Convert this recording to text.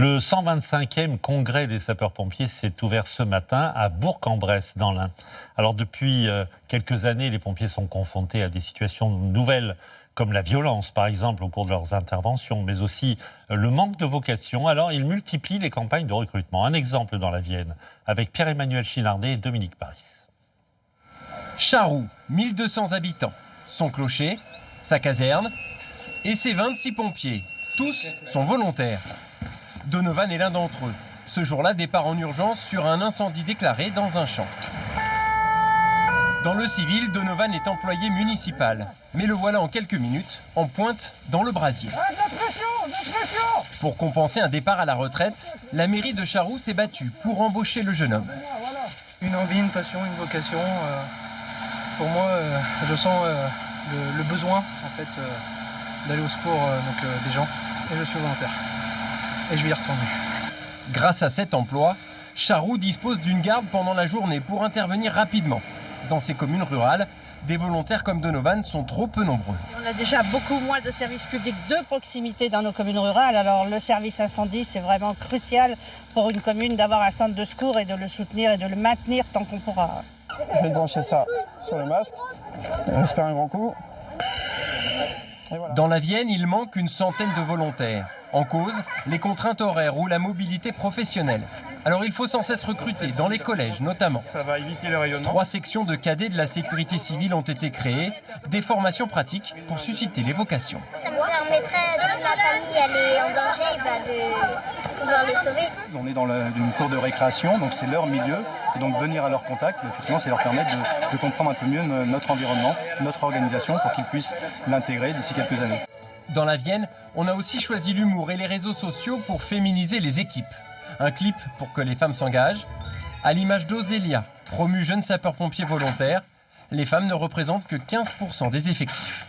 Le 125e congrès des sapeurs-pompiers s'est ouvert ce matin à Bourg-en-Bresse, dans l'Ain. Alors depuis quelques années, les pompiers sont confrontés à des situations nouvelles, comme la violence, par exemple, au cours de leurs interventions, mais aussi le manque de vocation. Alors ils multiplient les campagnes de recrutement. Un exemple dans la Vienne, avec Pierre-Emmanuel Chinardet et Dominique Paris. Charroux, 1200 habitants, son clocher, sa caserne et ses 26 pompiers. Tous sont volontaires. Donovan est l'un d'entre eux. Ce jour-là, départ en urgence sur un incendie déclaré dans un champ. Dans le civil, Donovan est employé municipal. Mais le voilà en quelques minutes, en pointe dans le brasier. Pour compenser un départ à la retraite, la mairie de Charroux s'est battue pour embaucher le jeune homme. Une envie, une passion, une vocation. Pour moi, je sens le besoin en fait, d'aller au secours des gens. Et je suis volontaire. Et je vais y retourner. Grâce à cet emploi, Charroux dispose d'une garde pendant la journée pour intervenir rapidement. Dans ces communes rurales, des volontaires comme Donovan sont trop peu nombreux. On a déjà beaucoup moins de services publics de proximité dans nos communes rurales. Alors le service incendie, c'est vraiment crucial pour une commune d'avoir un centre de secours et de le soutenir et de le maintenir tant qu'on pourra. Je vais brancher ça sur le masque, respirer un grand coup. Voilà. Dans la Vienne, il manque une centaine de volontaires. En cause, les contraintes horaires ou la mobilité professionnelle. Alors il faut sans cesse recruter, dans les collèges notamment. Ça va éviter le rayonnement. 3 sections de cadets de la sécurité civile ont été créées, des formations pratiques pour susciter les vocations. Ça me permettrait, si ma famille elle est en danger, de pouvoir les sauver. On est dans une cour de récréation, donc c'est leur milieu. Et donc venir à leur contact, effectivement, c'est leur permettre de comprendre un peu mieux notre environnement, notre organisation, pour qu'ils puissent l'intégrer d'ici quelques années. Dans la Vienne, on a aussi choisi l'humour et les réseaux sociaux pour féminiser les équipes. Un clip pour que les femmes s'engagent. À l'image d'Ozélia, promue jeune sapeur-pompier volontaire, les femmes ne représentent que 15% des effectifs.